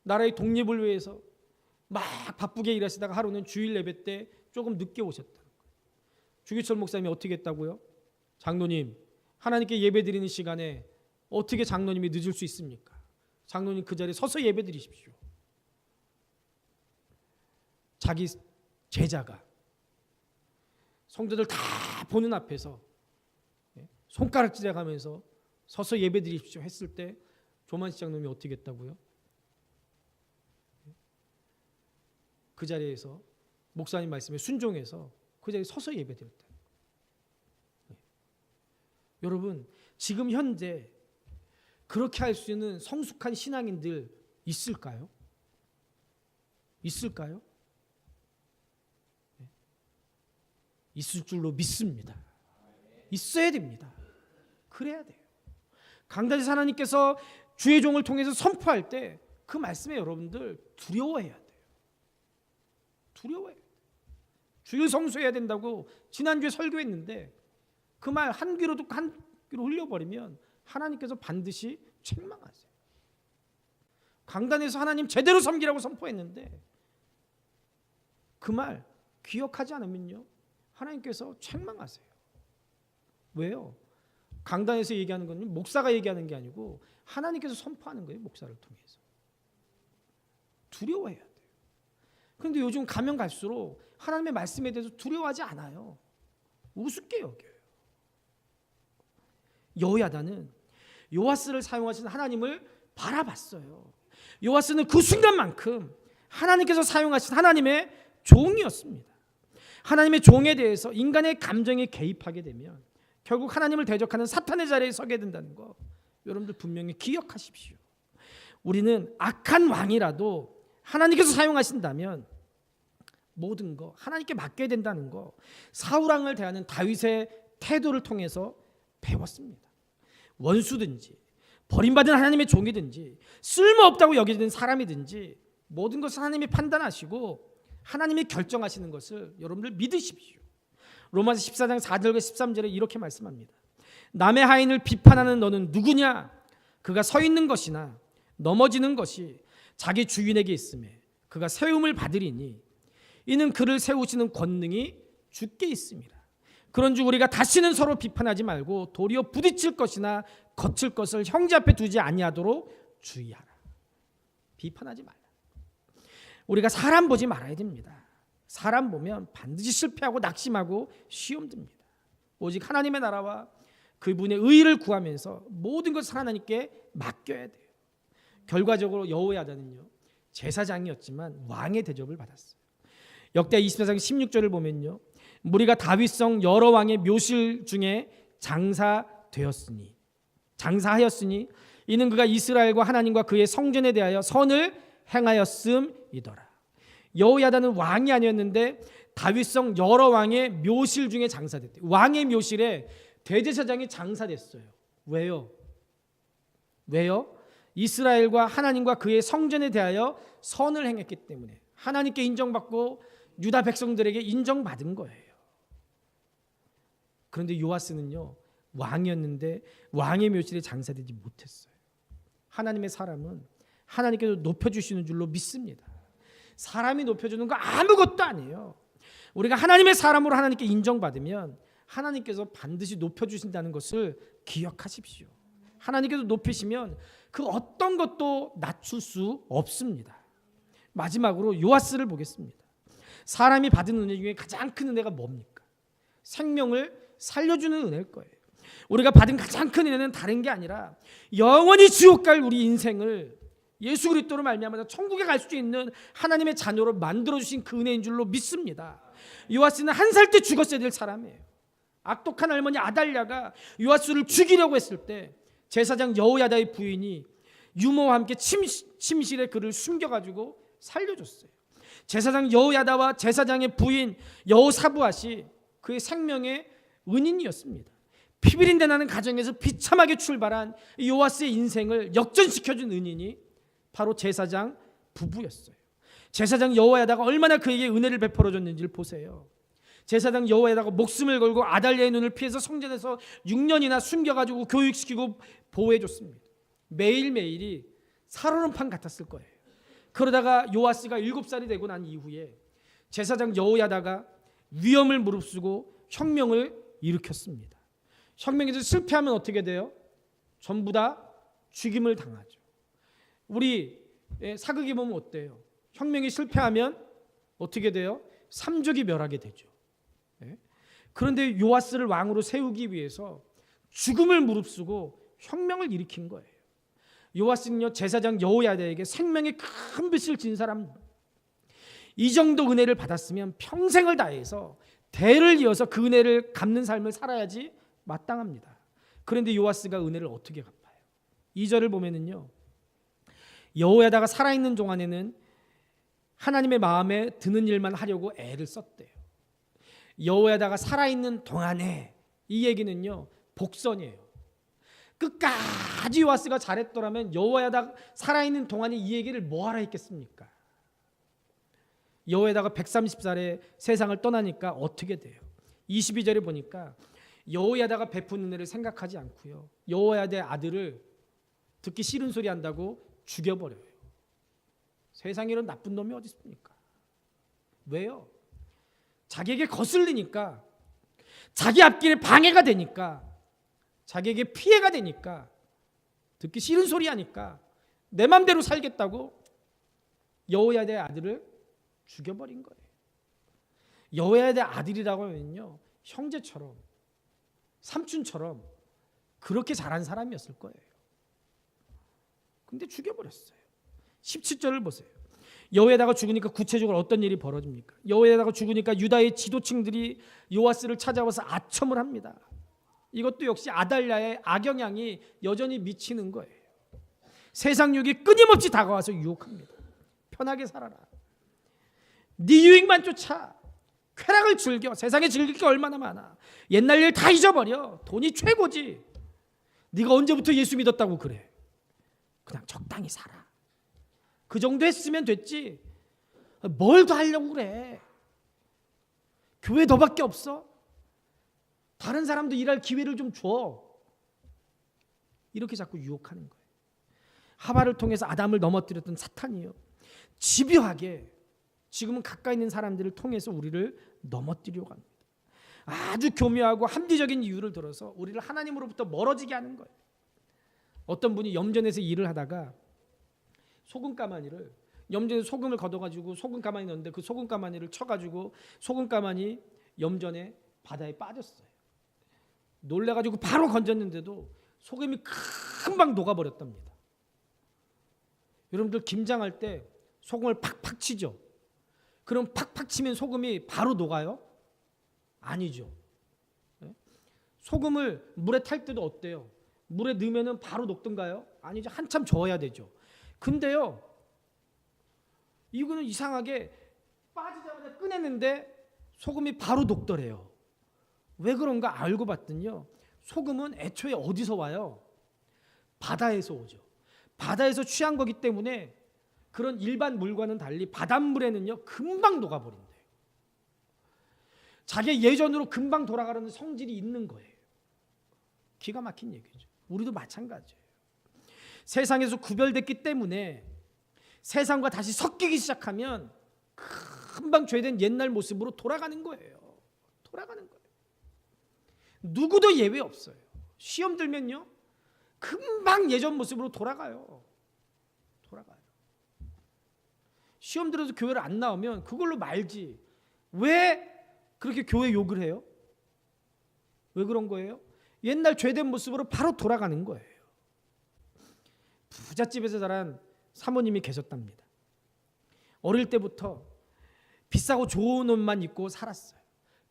나라의 독립을 위해서 막 바쁘게 일하시다가 하루는 주일 예배 때 조금 늦게 오셨다는 거예요. 주기철 목사님이 어떻게 했다고요? 장로님, 하나님께 예배 드리는 시간에 어떻게 장로님이 늦을 수 있습니까? 장로님 그 자리에 서서 예배 드리십시오. 자기 제자가 성도들 다 보는 앞에서 손가락질해 가면서 서서 예배 드리십시오 했을 때 조만식 장로님이 어떻게 했다고요? 그 자리에서 목사님 말씀에 순종해서 그 자리에 서서 예배 드렸다. 여러분, 지금 현재 그렇게 할 수 있는 성숙한 신앙인들 있을까요? 있을까요? 있을 줄로 믿습니다. 있어야 됩니다. 그래야 돼요. 강다지 하나님께서 주의 종을 통해서 선포할 때 그 말씀에 여러분들 두려워해야 돼요. 두려워해요. 주일 성수해야 된다고 지난주에 설교했는데 그 말 한 귀로 듣고 한 귀로 흘려버리면 하나님께서 반드시 책망하세요. 강단에서 하나님 제대로 섬기라고 선포했는데 그 말 기억하지 않으면요 하나님께서 책망하세요. 왜요? 강단에서 얘기하는 건 목사가 얘기하는 게 아니고 하나님께서 선포하는 거예요. 목사를 통해서. 두려워해야 돼요. 그런데 요즘 가면 갈수록 하나님의 말씀에 대해서 두려워하지 않아요. 우습게 여겨요. 여호야다는 요아스를 사용하신 하나님을 바라봤어요. 요아스는 그 순간만큼 하나님께서 사용하신 하나님의 종이었습니다. 하나님의 종에 대해서 인간의 감정에 개입하게 되면 결국 하나님을 대적하는 사탄의 자리에 서게 된다는 거 여러분들 분명히 기억하십시오. 우리는 악한 왕이라도 하나님께서 사용하신다면 모든 거 하나님께 맡겨야 된다는 거 사울 왕을 대하는 다윗의 태도를 통해서 배웠습니다. 원수든지 버림받은 하나님의 종이든지 쓸모없다고 여겨지는 사람이든지 모든 것을 하나님이 판단하시고 하나님이 결정하시는 것을 여러분들 믿으십시오. 로마서 14장 4절과 13절에 이렇게 말씀합니다. 남의 하인을 비판하는 너는 누구냐? 그가 서 있는 것이나 넘어지는 것이 자기 주인에게 있음에 그가 세움을 받으리니 이는 그를 세우시는 권능이 주께 있습니다. 그런즉 우리가 다시는 서로 비판하지 말고 도리어 부딪힐 것이나 거칠 것을 형제 앞에 두지 아니하도록 주의하라. 비판하지 말라. 우리가 사람 보지 말아야 됩니다. 사람 보면 반드시 실패하고 낙심하고 시험 듭니다. 오직 하나님의 나라와 그분의 의를 구하면서 모든 것을 하나님께 맡겨야 돼요. 결과적으로 여호야다는요 제사장이었지만 왕의 대접을 받았어요. 역대 24장 16절을 보면요 무리가 다윗성 여러 왕의 묘실 중에 장사하였으니 이는 그가 이스라엘과 하나님과 그의 성전에 대하여 선을 행하였음이더라. 여호야다는 왕이 아니었는데 다윗성 여러 왕의 묘실 중에 장사됐대요. 왕의 묘실에 대제사장이 장사됐어요. 왜요? 이스라엘과 하나님과 그의 성전에 대하여 선을 행했기 때문에 하나님께 인정받고 유다 백성들에게 인정받은 거예요. 그런데 요아스는요 왕이었는데 왕의 묘실에 장사되지 못했어요. 하나님의 사람은 하나님께서 높여주시는 줄로 믿습니다. 사람이 높여주는 거 아무것도 아니에요. 우리가 하나님의 사람으로 하나님께 인정받으면 하나님께서 반드시 높여주신다는 것을 기억하십시오. 하나님께서 높이시면 그 어떤 것도 낮출 수 없습니다. 마지막으로 요아스를 보겠습니다. 사람이 받은 은혜 중에 가장 큰 은혜가 뭡니까? 생명을 살려주는 은혜일 거예요. 우리가 받은 가장 큰 은혜는 다른 게 아니라 영원히 지옥 갈 우리 인생을 예수 그리스도로 말미암아 천국에 갈 수 있는 하나님의 자녀로 만들어주신 그 은혜인 줄로 믿습니다. 요아스는 한 살 때 죽었어야 될 사람이에요. 악독한 할머니 아달랴가 요아스를 죽이려고 했을 때 제사장 여호야다의 부인이 유모와 함께 침실에 그를 숨겨가지고 살려줬어요. 제사장 여호야다와 제사장의 부인 여호사부앗이 그의 생명의 은인이었습니다. 피비린내 나는 가정에서 비참하게 출발한 요아스의 인생을 역전시켜준 은인이 바로 제사장 부부였어요. 제사장 여호야다가 얼마나 그에게 은혜를 베풀어 줬는지를 보세요. 제사장 여호야다가 목숨을 걸고 아달랴의 눈을 피해서 성전에서 6년이나 숨겨가지고 교육시키고 보호해줬습니다. 매일매일이 살얼음판 같았을 거예요. 그러다가 요아스가 7살이 되고 난 이후에 제사장 여호야다가 위험을 무릅쓰고 혁명을 일으켰습니다. 혁명에서 실패하면 어떻게 돼요? 전부 다 죽임을 당하죠. 우리 사극에 보면 어때요? 혁명이 실패하면 어떻게 돼요? 삼족이 멸하게 되죠. 그런데 요아스를 왕으로 세우기 위해서 죽음을 무릅쓰고 혁명을 일으킨 거예요. 요아스는요 제사장 여호야다에게 생명의 큰 빚을 진 사람. 이 정도 은혜를 받았으면 평생을 다해서 대를 이어서 그 은혜를 갚는 삶을 살아야지 마땅합니다. 그런데 요아스가 은혜를 어떻게 갚아요? 2절을 보면은요 여호야다가 살아있는 동안에는 하나님의 마음에 드는 일만 하려고 애를 썼대요. 여호야다가 살아있는 동안에 이 얘기는요 복선이에요. 끝까지 요아스가 잘했더라면 여호야다 살아있는 동안에 이 얘기를 뭐하라 했겠습니까? 여호야다가 130살에 세상을 떠나니까 어떻게 돼요? 22절에 보니까 여호야다가 베푼 은혜를 생각하지 않고요, 여호야다의 아들을 듣기 싫은 소리 한다고 죽여버려요. 세상에 이런 나쁜 놈이 어디 있습니까? 왜요? 자기에게 거슬리니까, 자기 앞길에 방해가 되니까, 자기에게 피해가 되니까, 듣기 싫은 소리 하니까 내 맘대로 살겠다고 여호야다의 아들을 죽여버린 거예요. 여호야다의 아들이라고 하면요, 형제처럼, 삼촌처럼 그렇게 잘한 사람이었을 거예요. 근데 죽여버렸어요. 17절을 보세요. 여호야다가 죽으니까 구체적으로 어떤 일이 벌어집니까? 여호야다가 죽으니까 유다의 지도층들이 요아스를 찾아와서 아첨을 합니다. 이것도 역시 아달랴의 악영향이 여전히 미치는 거예요. 세상 유혹이 끊임없이 다가와서 유혹합니다. 편하게 살아라, 네 유익만 쫓아, 쾌락을 즐겨, 세상에 즐길 게 얼마나 많아, 옛날 일 다 잊어버려, 돈이 최고지, 네가 언제부터 예수 믿었다고 그래, 그냥 적당히 살아, 그 정도 했으면 됐지 뭘 더 하려고 그래, 교회 너밖에 없어, 다른 사람도 일할 기회를 좀 줘, 이렇게 자꾸 유혹하는 거예요. 하와를 통해서 아담을 넘어뜨렸던 사탄이요, 집요하게 지금은 가까이 있는 사람들을 통해서 우리를 넘어뜨리려고 합니다. 아주 교묘하고 합리적인 이유를 들어서 우리를 하나님으로부터 멀어지게 하는 거예요. 어떤 분이 염전에서 일을 하다가 소금 가마니를, 염전에 소금을 걷어가지고 소금 가마니 넣는데 그 소금 가마니를 쳐가지고 소금 가마니 염전에 바다에 빠졌어요. 놀래가지고 바로 건졌는데도 소금이 금방 녹아버렸답니다. 여러분들 김장할 때 소금을 팍팍 치죠. 그럼 팍팍 치면 소금이 바로 녹아요? 아니죠. 소금을 물에 탈 때도 어때요? 물에 넣으면 바로 녹던가요? 아니죠. 한참 저어야 되죠. 근데요, 이거는 이상하게 빠지자마자 꺼냈는데 소금이 바로 녹더래요. 왜 그런가 알고 봤더니요, 소금은 애초에 어디서 와요? 바다에서 오죠. 바다에서 취한 거기 때문에 그런 일반 물과는 달리 바닷물에는요 금방 녹아버린대요. 자기 예전으로 금방 돌아가려는 성질이 있는 거예요. 기가 막힌 얘기죠. 우리도 마찬가지예요. 세상에서 구별됐기 때문에 세상과 다시 섞이기 시작하면 금방 죄된 옛날 모습으로 돌아가는 거예요. 돌아가는 거예요. 누구도 예외 없어요. 시험 들면요 금방 예전 모습으로 돌아가요. 돌아가요. 시험 들어서 교회를 안 나오면 그걸로 말지 왜 그렇게 교회 욕을 해요? 왜 그런 거예요? 옛날 죄된 모습으로 바로 돌아가는 거예요. 부잣집에서 자란 사모님이 계셨답니다. 어릴 때부터 비싸고 좋은 옷만 입고 살았어요.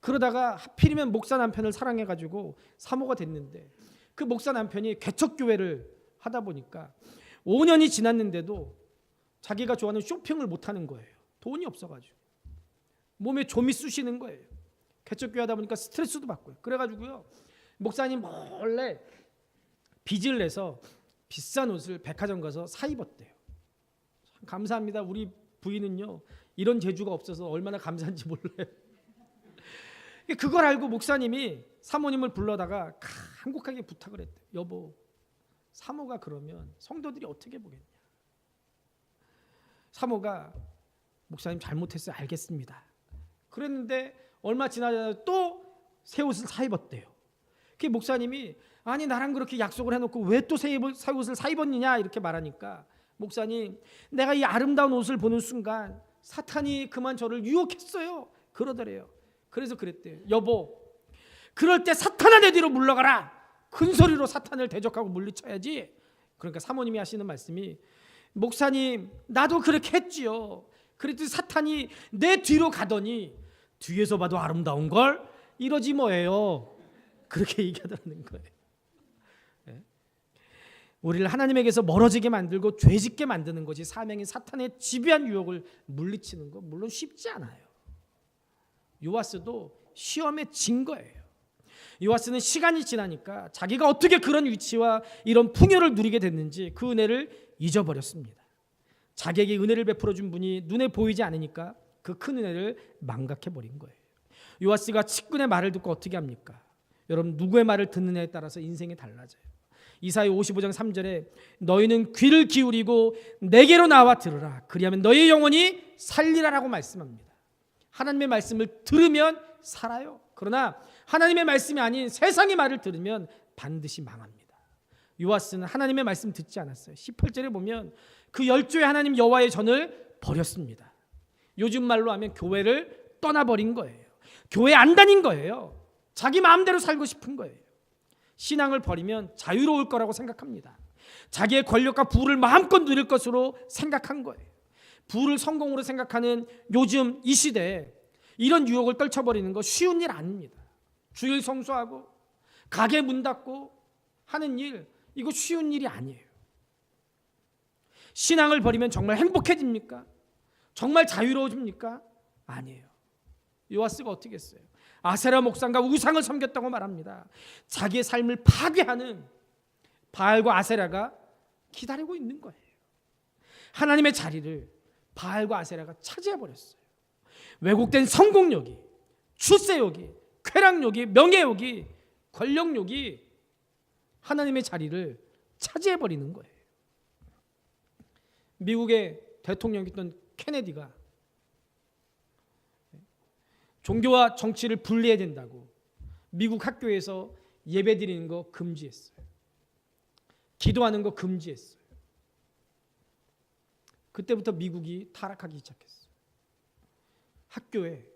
그러다가 하필이면 목사 남편을 사랑해가지고 사모가 됐는데 그 목사 남편이 개척교회를 하다 보니까 5년이 지났는데도 자기가 좋아하는 쇼핑을 못하는 거예요. 돈이 없어가지고 몸에 좀이 쑤시는 거예요. 개척교회 하다 보니까 스트레스도 받고요. 그래가지고요 목사님 몰래 빚을 내서 비싼 옷을 백화점 가서 사 입었대요. 참 감사합니다. 우리 부인은요 이런 재주가 없어서 얼마나 감사한지 몰라요. 그걸 알고 목사님이 사모님을 불러다가 간곡하게 부탁을 했대요. 여보, 사모가 그러면 성도들이 어떻게 보겠냐. 사모가 목사님 잘못했어요. 알겠습니다. 그랬는데 얼마 지나자 또 새 옷을 사 입었대요. 그 목사님이 아니 나랑 그렇게 약속을 해놓고 왜 또 새 옷을 사 입었느냐 이렇게 말하니까 목사님 내가 이 아름다운 옷을 보는 순간 사탄이 그만 저를 유혹했어요. 그러더래요. 그래서 그랬대요. 여보, 그럴 때 사탄아 내 뒤로 물러가라. 큰 소리로 사탄을 대적하고 물리쳐야지. 그러니까 사모님이 하시는 말씀이 목사님 나도 그렇게 했지요. 그랬더니 사탄이 내 뒤로 가더니 뒤에서 봐도 아름다운 걸 이러지 뭐예요. 그렇게 얘기하더라는 거예요. 네? 우리를 하나님에게서 멀어지게 만들고 죄짓게 만드는 것이 사명인 사탄의 집요한 유혹을 물리치는 거 물론 쉽지 않아요. 요아스도 시험에 진 거예요. 요아스는 시간이 지나니까 자기가 어떻게 그런 위치와 이런 풍요를 누리게 됐는지 그 은혜를 잊어버렸습니다. 자기에게 은혜를 베풀어 준 분이 눈에 보이지 않으니까 그 큰 은혜를 망각해버린 거예요. 요아스가 측근의 말을 듣고 어떻게 합니까? 여러분, 누구의 말을 듣느냐에 따라서 인생이 달라져요. 이사야 55장 3절에 너희는 귀를 기울이고 내게로 나와 들으라. 그리하면 너희 영혼이 살리라라고 말씀합니다. 하나님의 말씀을 들으면 살아요. 그러나 하나님의 말씀이 아닌 세상의 말을 들으면 반드시 망합니다. 요아스는 하나님의 말씀 듣지 않았어요. 18절에 보면 그 열조의 하나님 여호와의 전을 버렸습니다. 요즘 말로 하면 교회를 떠나버린 거예요. 교회 안 다닌 거예요. 자기 마음대로 살고 싶은 거예요. 신앙을 버리면 자유로울 거라고 생각합니다. 자기의 권력과 부를 마음껏 누릴 것으로 생각한 거예요. 부를 성공으로 생각하는 요즘 이 시대에 이런 유혹을 떨쳐버리는 거 쉬운 일 아닙니다. 주일 성수하고 가게 문 닫고 하는 일, 이거 쉬운 일이 아니에요. 신앙을 버리면 정말 행복해집니까? 정말 자유로워집니까? 아니에요. 요아스가 어떻게 했어요? 아세라 목상과 우상을 섬겼다고 말합니다. 자기의 삶을 파괴하는 바알과 아세라가 기다리고 있는 거예요. 하나님의 자리를 바알과 아세라가 차지해버렸어요. 왜곡된 성공욕이, 출세욕이, 쾌락욕이, 명예욕이, 권력욕이 하나님의 자리를 차지해버리는 거예요. 미국의 대통령이었던 케네디가 종교와 정치를 분리해야 된다고 미국 학교에서 예배 드리는 거 금지했어요. 기도하는 거 금지했어요. 그때부터 미국이 타락하기 시작했어요. 학교에,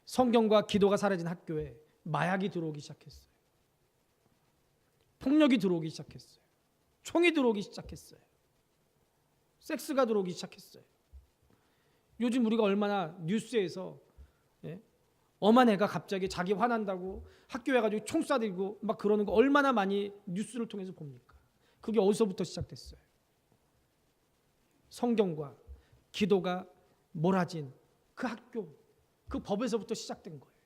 성경과 기도가 사라진 학교에 마약이 들어오기 시작했어요. 폭력이 들어오기 시작했어요. 총이 들어오기 시작했어요. 섹스가 들어오기 시작했어요. 요즘 우리가 얼마나 뉴스에서 엄한 애가 갑자기 자기 화난다고 학교에 가지고 총 쏴들고 막 그러는 거 얼마나 많이 뉴스를 통해서 봅니까? 그게 어디서부터 시작됐어요? 성경과 기도가 몰아진 그 학교, 그 법에서부터 시작된 거예요.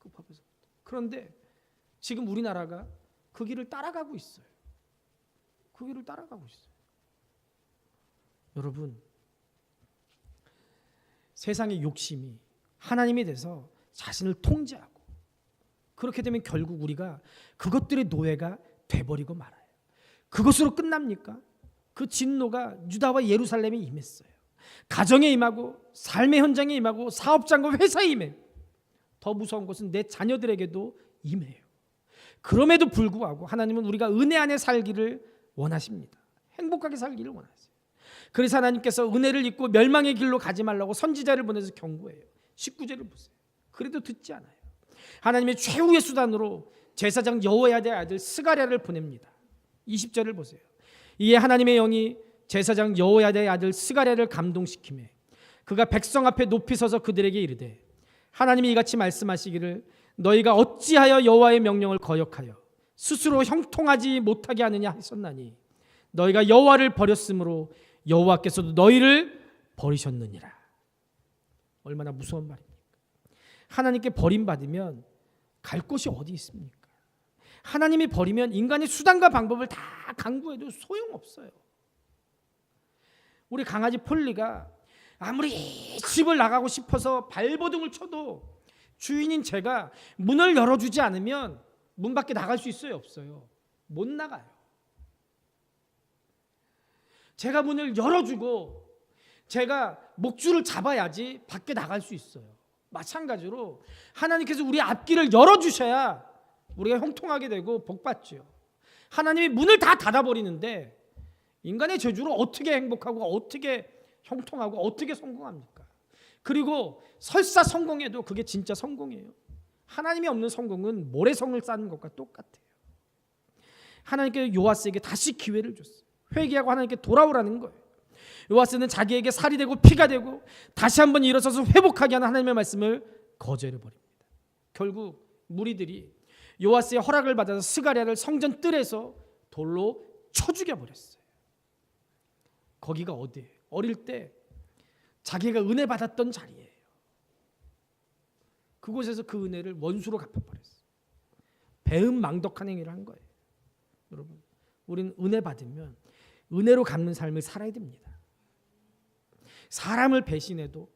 그 법에서부터. 그런데 지금 우리나라가 그 길을 따라가고 있어요. 그 길을 따라가고 있어요. 여러분, 세상의 욕심이 하나님이 돼서 자신을 통제하고 그렇게 되면 결국 우리가 그것들의 노예가 돼버리고 말아요. 그것으로 끝납니까? 그 진노가 유다와 예루살렘에 임했어요. 가정에 임하고 삶의 현장에 임하고 사업장과 회사에 임해요. 더 무서운 것은 내 자녀들에게도 임해요. 그럼에도 불구하고 하나님은 우리가 은혜 안에 살기를 원하십니다. 행복하게 살기를 원하세요. 그래서 하나님께서 은혜를 잊고 멸망의 길로 가지 말라고 선지자를 보내서 경고해요. 19절을 보세요. 그래도 듣지 않아요. 하나님의 최후의 수단으로 제사장 여호야다의 아들 스가랴를 보냅니다. 20절을 보세요. 이에 하나님의 영이 제사장 여호야다의 아들 스가랴를 감동시키매 그가 백성 앞에 높이 서서 그들에게 이르되 하나님이 이같이 말씀하시기를 너희가 어찌하여 여호와의 명령을 거역하여 스스로 형통하지 못하게 하느냐 하셨나니 너희가 여호와를 버렸으므로 여호와께서도 너희를 버리셨느니라. 얼마나 무서운 말입니까? 하나님께 버림받으면 갈 곳이 어디 있습니까? 하나님이 버리면 인간의 수단과 방법을 다 강구해도 소용없어요. 우리 강아지 폴리가 아무리 집을 나가고 싶어서 발버둥을 쳐도 주인인 제가 문을 열어주지 않으면 문 밖에 나갈 수 있어요? 없어요? 못 나가요. 제가 문을 열어주고 제가 목줄을 잡아야지 밖에 나갈 수 있어요. 마찬가지로 하나님께서 우리 앞길을 열어주셔야 우리가 형통하게 되고 복받죠. 하나님이 문을 다 닫아버리는데 인간의 저주로 어떻게 행복하고 어떻게 형통하고 어떻게 성공합니까? 그리고 설사 성공해도 그게 진짜 성공이에요. 하나님이 없는 성공은 모래성을 쌓는 것과 똑같아요. 하나님께서 요아스에게 다시 기회를 줬어요. 회개하고 하나님께 돌아오라는 거예요. 요아스는 자기에게 살이 되고 피가 되고 다시 한번 일어서서 회복하게 하는 하나님의 말씀을 거절해버립니다. 결국 무리들이 요아스의 허락을 받아서 스가랴를 성전 뜰에서 돌로 쳐 죽여버렸어요. 거기가 어디예요? 어릴 때 자기가 은혜 받았던 자리예요. 그곳에서 그 은혜를 원수로 갚아버렸어요. 배은망덕한 행위를 한 거예요. 여러분, 우리는 은혜 받으면 은혜로 갚는 삶을 살아야 됩니다. 사람을 배신해도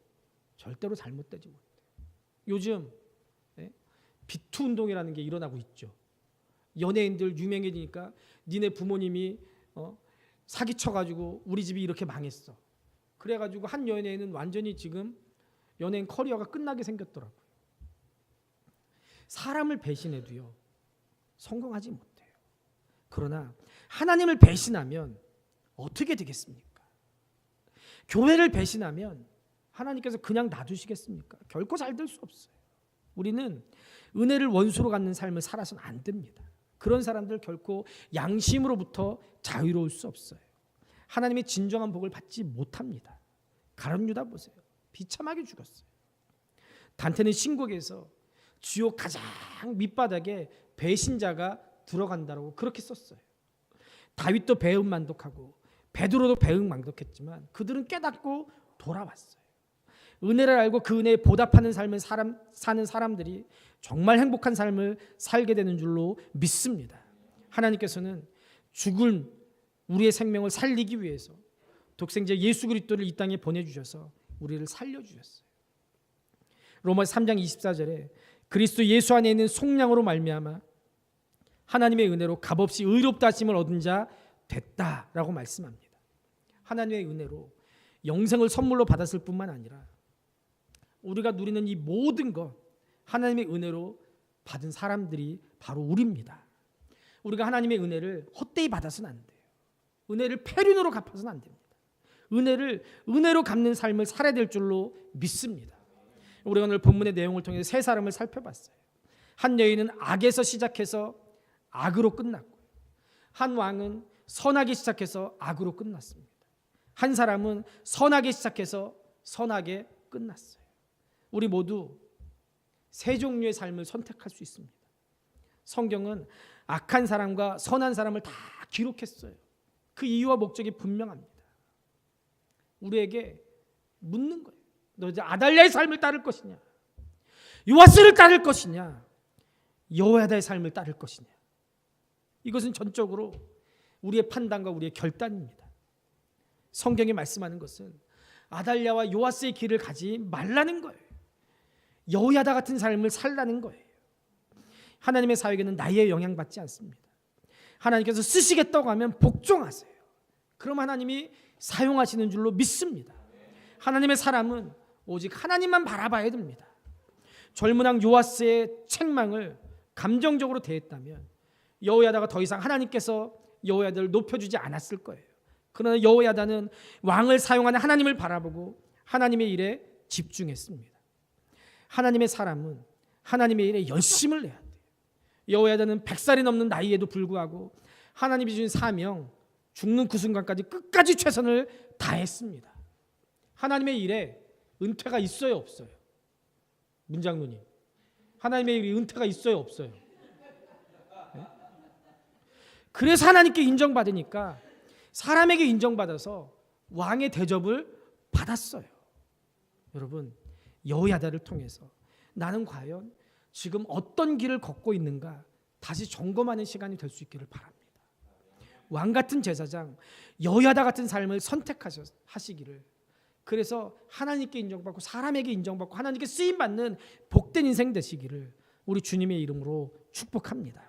절대로 잘못되지 못해요. 요즘 비투 운동이라는 게 일어나고 있죠. 연예인들 유명해지니까 니네 부모님이 사기쳐가지고 우리 집이 이렇게 망했어. 그래가지고 한 연예인은 완전히 지금 연예인 커리어가 끝나게 생겼더라고요. 사람을 배신해도요 성공하지 못해요. 그러나 하나님을 배신하면 어떻게 되겠습니까? 교회를 배신하면 하나님께서 그냥 놔두시겠습니까? 결코 잘 될 수 없어요. 우리는 은혜를 원수로 갖는 삶을 살아서는 안 됩니다. 그런 사람들 결코 양심으로부터 자유로울 수 없어요. 하나님의 진정한 복을 받지 못합니다. 가룟 유다 보세요. 비참하게 죽었어요. 단테는 신곡에서 지옥 가장 밑바닥에 배신자가 들어간다고 그렇게 썼어요. 다윗도 배은만덕하고 베드로도 배은만덕했지만 그들은 깨닫고 돌아왔어요. 은혜를 알고 그 은혜에 보답하는 삶을 사는 사람들이 정말 행복한 삶을 살게 되는 줄로 믿습니다. 하나님께서는 죽은 우리의 생명을 살리기 위해서 독생자 예수 그리스도를 이 땅에 보내주셔서 우리를 살려주셨어요. 로마서 3장 24절에 그리스도 예수 안에 있는 속량으로 말미암아 하나님의 은혜로 값없이 의롭다 하심을 얻은 자 됐다라고 말씀합니다. 하나님의 은혜로 영생을 선물로 받았을 뿐만 아니라 우리가 누리는 이 모든 것 하나님의 은혜로 받은 사람들이 바로 우리입니다. 우리가 하나님의 은혜를 헛되이 받아서는 안 돼요. 은혜를 폐륜으로 갚아서는 안 됩니다. 은혜를 은혜로 갚는 삶을 살아야 될 줄로 믿습니다. 우리가 오늘 본문의 내용을 통해서 세 사람을 살펴봤어요. 한 여인은 악에서 시작해서 악으로 끝났고, 한 왕은 선하게 시작해서 악으로 끝났습니다. 한 사람은 선하게 시작해서 선하게 끝났어요. 우리 모두 세 종류의 삶을 선택할 수 있습니다. 성경은 악한 사람과 선한 사람을 다 기록했어요. 그 이유와 목적이 분명합니다. 우리에게 묻는 거예요. 너 이제 아달랴의 삶을 따를 것이냐, 요아스를 따를 것이냐, 여호야다의 삶을 따를 것이냐. 이것은 전적으로 우리의 판단과 우리의 결단입니다. 성경이 말씀하는 것은 아달랴와 요아스의 길을 가지 말라는 거예요. 여호야다 같은 삶을 살라는 거예요. 하나님의 사역에는 나이에 영향받지 않습니다. 하나님께서 쓰시겠다고 하면 복종하세요. 그럼 하나님이 사용하시는 줄로 믿습니다. 하나님의 사람은 오직 하나님만 바라봐야 됩니다. 젊은 왕 요아스의 책망을 감정적으로 대했다면 여호야다가 더 이상 하나님께서 여호야다를 높여주지 않았을 거예요. 그러나 여호야다는 왕을 사용하는 하나님을 바라보고 하나님의 일에 집중했습니다. 하나님의 사람은 하나님의 일에 열심을 내야 돼요. 여호야다는 100살이 넘는 나이에도 불구하고 하나님이 주신 사명, 죽는 그 순간까지 끝까지 최선을 다했습니다. 하나님의 일에 은퇴가 있어요, 없어요? 문장로님, 하나님의 일에 은퇴가 있어요, 없어요? 네? 그래서 하나님께 인정받으니까 사람에게 인정받아서 왕의 대접을 받았어요. 여러분, 여호야다를 통해서 나는 과연 지금 어떤 길을 걷고 있는가 다시 점검하는 시간이 될 수 있기를 바랍니다. 왕 같은 제사장, 여호야다 같은 삶을 선택하시기를, 그래서 하나님께 인정받고 사람에게 인정받고 하나님께 쓰임받는 복된 인생 되시기를 우리 주님의 이름으로 축복합니다.